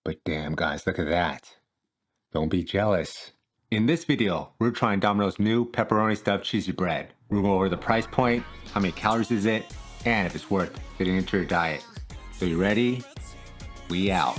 But damn guys, look at that. Don't be jealous. In this video, we're trying Domino's new pepperoni stuffed cheesy bread. We'll go over the price point, how many calories is it, and if it's worth fitting into your diet. So you ready? We out.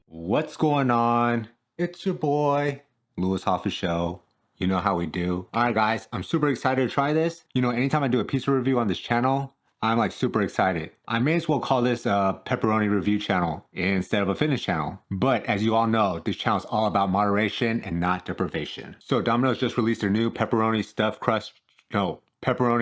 What's going on? It's your boy, Louis Fa Sho. You know how we do. Alright guys, I'm super excited to try this. You know, anytime I do a pizza review on this channel, I'm like super excited. I may as well call this a pepperoni review channel instead of a fitness channel. But as you all know, this channel is all about moderation and not deprivation. So Domino's just released their new pepperoni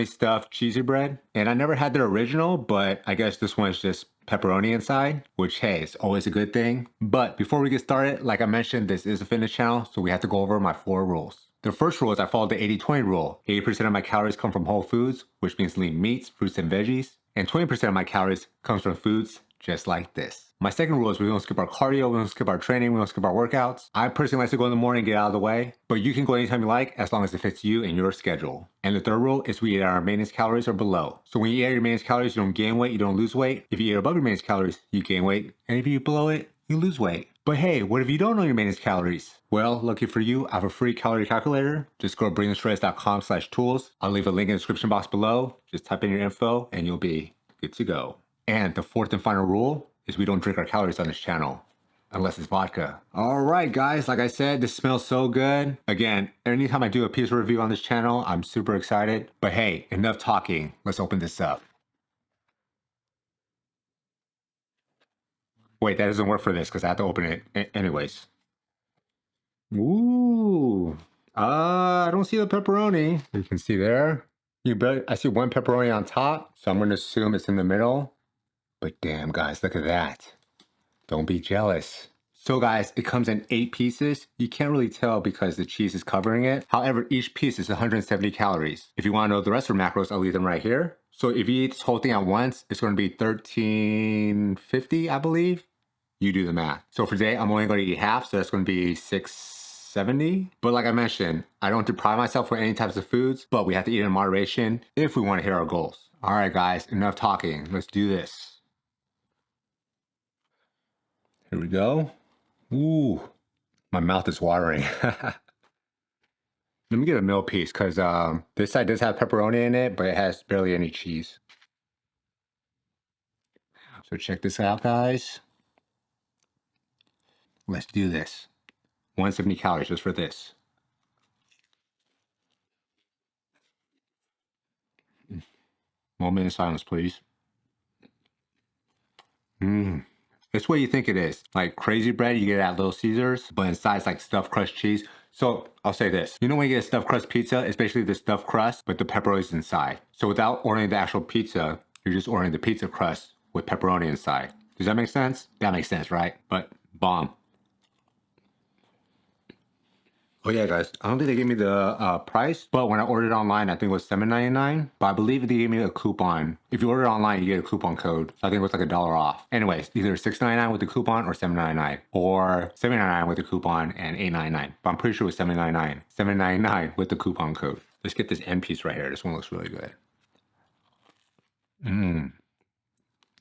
stuffed cheesy bread. And I never had their original, but I guess this one is just pepperoni inside, which hey, is always a good thing. But before we get started, like I mentioned, this is a fitness channel, so we have to go over my 4 rules. The first rule is I follow the 80-20 rule. 80% of my calories come from whole foods, which means lean meats, fruits, and veggies. And 20% of my calories comes from foods just like this. My second rule is we don't skip our cardio, we don't skip our training, we don't skip our workouts. I personally like to go in the morning and get out of the way, but you can go anytime you like as long as it fits you and your schedule. And the third rule is we eat at our maintenance calories or below. So when you eat at your maintenance calories, you don't gain weight, you don't lose weight. If you eat above your maintenance calories, you gain weight. And if you eat below it, you lose weight. But hey, what if you don't know your maintenance calories? Well, lucky for you, I have a free calorie calculator. Just go to BRINGTHESHREDS.com/tools. I'll leave a link in the description box below. Just type in your info and you'll be good to go. And the fourth and final rule is we don't drink our calories on this channel. Unless it's vodka. Alright guys, like I said, this smells so good. Again, anytime I do a pizza review on this channel, I'm super excited. But hey, enough talking. Let's open this up. Wait, that doesn't work for this because I have to open it anyways. Ooh. I don't see the pepperoni. You can see there. I see one pepperoni on top, so I'm going to assume it's in the middle. But damn guys, look at that. Don't be jealous. So guys, it comes in 8 pieces. You can't really tell because the cheese is covering it. However, each piece is 170 calories. If you want to know the rest of the macros, I'll leave them right here. So if you eat this whole thing at once, it's going to be 1350, I believe. You do the math. So for today, I'm only going to eat half, so that's going to be 670. But like I mentioned, I don't deprive myself for any types of foods, but we have to eat in moderation if we want to hit our goals. All right, guys, enough talking. Let's do this. Here we go. Ooh, my mouth is watering. Let me get a middle piece because this side does have pepperoni in it, but it has barely any cheese. So check this out, guys. Let's do this. 170 calories just for this. Moment of silence, please. It's what you think it is. Like crazy bread, you get it at Little Caesars, but inside it's like stuffed crust cheese. So I'll say this. You know when you get a stuffed crust pizza, it's basically the stuffed crust, but the pepperoni is inside. So without ordering the actual pizza, you're just ordering the pizza crust with pepperoni inside. Does that make sense? That makes sense, right? But bomb. Oh yeah, guys, I don't think they gave me the price, but when I ordered online, I think it was $7.99. But I believe they gave me a coupon. If you order online, you get a coupon code. So I think it was like $1 off. Anyways, either $6.99 with the coupon or $7.99, or $7.99 with the coupon and $8.99. But I'm pretty sure it was $7.99. $7.99 with the coupon code. Let's get this end piece right here. This one looks really good.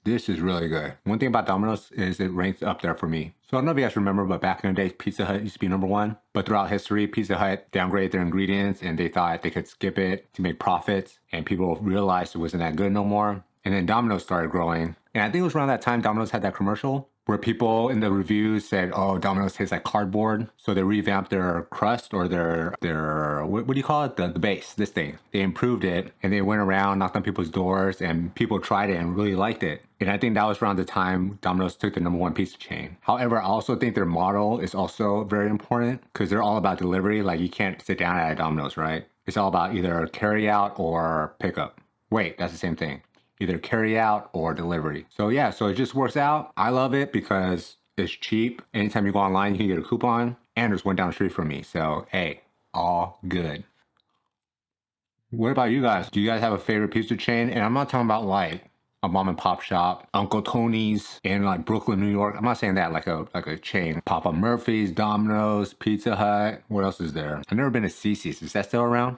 This is really good. One thing about Domino's is it ranks up there for me. So I don't know if you guys remember, but back in the day, Pizza Hut used to be #1. But throughout history, Pizza Hut downgraded their ingredients and they thought they could skip it to make profits. And people realized it wasn't that good no more. And then Domino's started growing. And I think it was around that time Domino's had that commercial where people in the reviews said, oh, Domino's tastes like cardboard. So they revamped their crust or their what do you call it? The base, this thing. They improved it and they went around, knocked on people's doors and people tried it and really liked it. And I think that was around the time Domino's took the #1 pizza chain. However, I also think their model is also very important because they're all about delivery. Like you can't sit down at a Domino's, right? It's all about either carry out or pickup. Wait, that's the same thing. Either carry out or delivery. So yeah, so it just works out. I love it because it's cheap. Anytime you go online, you can get a coupon and there's one down the street from me. So hey, all good. What about you guys? Do you guys have a favorite pizza chain? And I'm not talking about like a mom and pop shop, Uncle Tony's in like Brooklyn, New York. I'm not saying that like a chain. Papa Murphy's, Domino's, Pizza Hut. What else is there? I've never been to Cece's. Is that still around?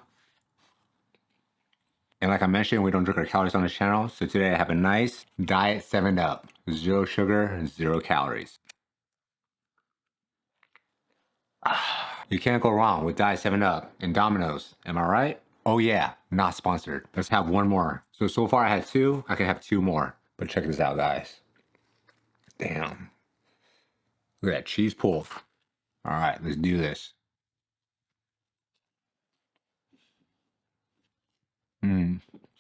And like I mentioned, we don't drink our calories on this channel. So today I have a nice diet 7-Up. 0 sugar and 0 calories. You can't go wrong with Diet 7-Up and Domino's. Am I right? Oh yeah, not sponsored. Let's have one more. So far I had 2. I can have 2 more. But check this out, guys. Damn. Look at that cheese pull. All right, let's do this.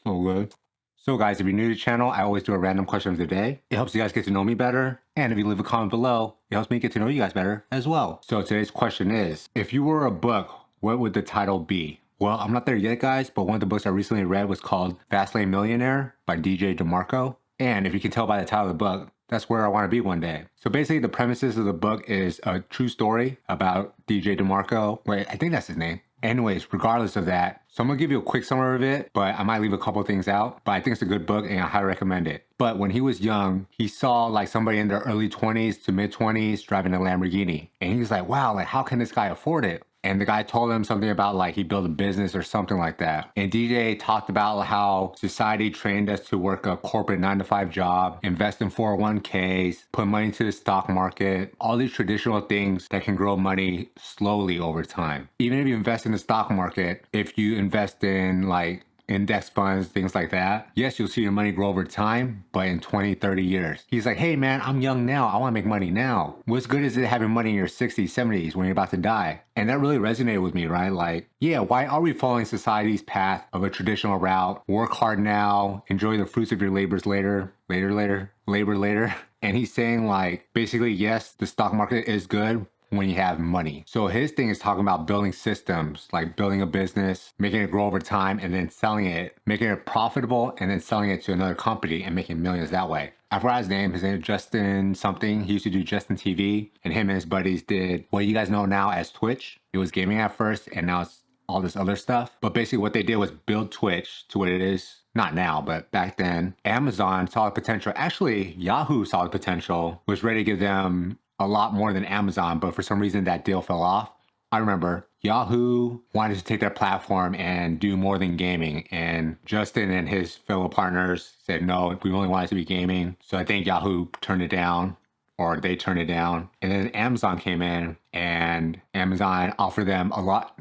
So good. So guys, if you're new to the channel, I always do a random question of the day. It helps you guys get to know me better. And if you leave a comment below, it helps me get to know you guys better as well. So today's question is, if you were a book, what would the title be? Well, I'm not there yet, guys, but one of the books I recently read was called Fast Lane Millionaire by DJ DeMarco. And if you can tell by the title of the book, that's where I want to be one day. So basically the premises of the book is a true story about DJ DeMarco. Wait, I think that's his name. Anyways, regardless of that, so I'm gonna give you a quick summary of it, but I might leave a couple things out. But I think it's a good book and I highly recommend it. But when he was young, he saw like somebody in their early 20s to mid 20s driving a Lamborghini. And he was like, wow, like how can this guy afford it? And the guy told him something about like he built a business or something like that. And DJ talked about how society trained us to work a corporate 9-to-5 job, invest in 401ks, put money into the stock market, all these traditional things that can grow money slowly over time. Even if you invest in the stock market, if you invest in like index funds, things like that, yes, you'll see your money grow over time, but in 20, 30 years. He's like, hey man, I'm young now. I want to make money now. What's good is it having money in your 60s, 70s when you're about to die? And that really resonated with me, right? Like, yeah, why are we following society's path of a traditional route? Work hard now, enjoy the fruits of your labors later, labor later. And he's saying like, basically, yes, the stock market is good when you have money. So his thing is talking about building systems, like building a business, making it grow over time, and then selling it, making it profitable, and then selling it to another company and making millions that way. I forgot his name. His name is Justin something. He used to do Justin TV, and him and his buddies did what you guys know now as Twitch. It was gaming at first, and now it's all this other stuff. But basically what they did was build Twitch to what it is. Not now, but back then. Amazon saw the potential. Actually, Yahoo saw the potential, was ready to give them a lot more than Amazon, but for some reason that deal fell off. I remember Yahoo wanted to take their platform and do more than gaming, and Justin and his fellow partners said, no, we only want it to be gaming. So I think Yahoo turned it down, or they turned it down. And then Amazon came in, and Amazon offered them a lot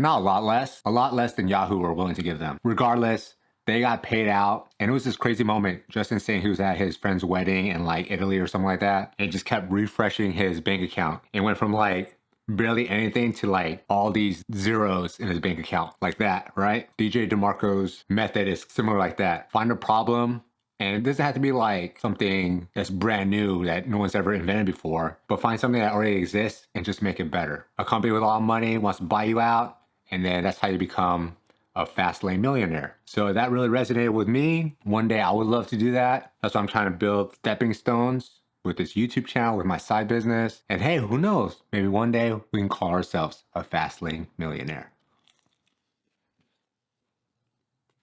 less than Yahoo were willing to give them. Regardless, they got paid out, and it was this crazy moment. Justin saying he was at his friend's wedding in like Italy or something like that, and just kept refreshing his bank account. It went from like barely anything to like all these zeros in his bank account, like that, right? DJ DeMarco's method is similar like that. Find a problem, and it doesn't have to be like something that's brand new that no one's ever invented before, but find something that already exists and just make it better. A company with a lot of money wants to buy you out, and then that's how you become a fast lane millionaire. So that really resonated with me. One day I would love to do that. That's why I'm trying to build stepping stones with this YouTube channel, with my side business. And hey, who knows? Maybe one day we can call ourselves a fast lane millionaire.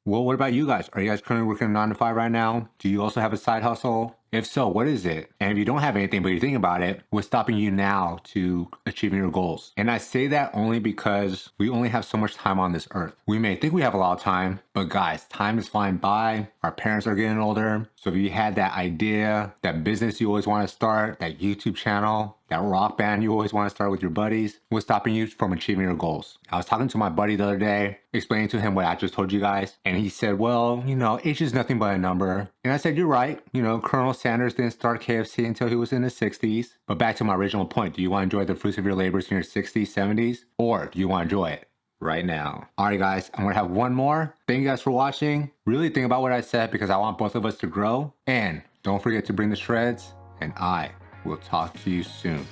Well, what about you guys? Are you guys currently working a 9-to-5 right now? Do you also have a side hustle? If so, what is it? And if you don't have anything, but you're thinking about it, what's stopping you now to achieving your goals? And I say that only because we only have so much time on this earth. We may think we have a lot of time, but guys, time is flying by. Our parents are getting older. So if you had that idea, that business you always want to start, that YouTube channel, that rock band you always want to start with your buddies, what's stopping you from achieving your goals? I was talking to my buddy the other day, explaining to him what I just told you guys. And he said, well, you know, age is nothing but a number. And I said, you're right. You know, Colonel Sanders didn't start KFC until he was in his 60s. But back to my original point, do you want to enjoy the fruits of your labors in your 60s, 70s? Or do you want to enjoy it right now? All right, guys, I'm going to have one more. Thank you guys for watching. Really think about what I said because I want both of us to grow. And don't forget to bring the shreds. And I will talk to you soon.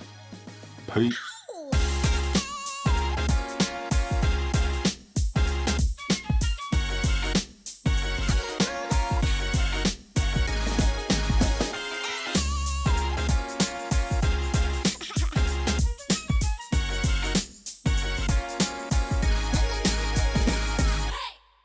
Peace.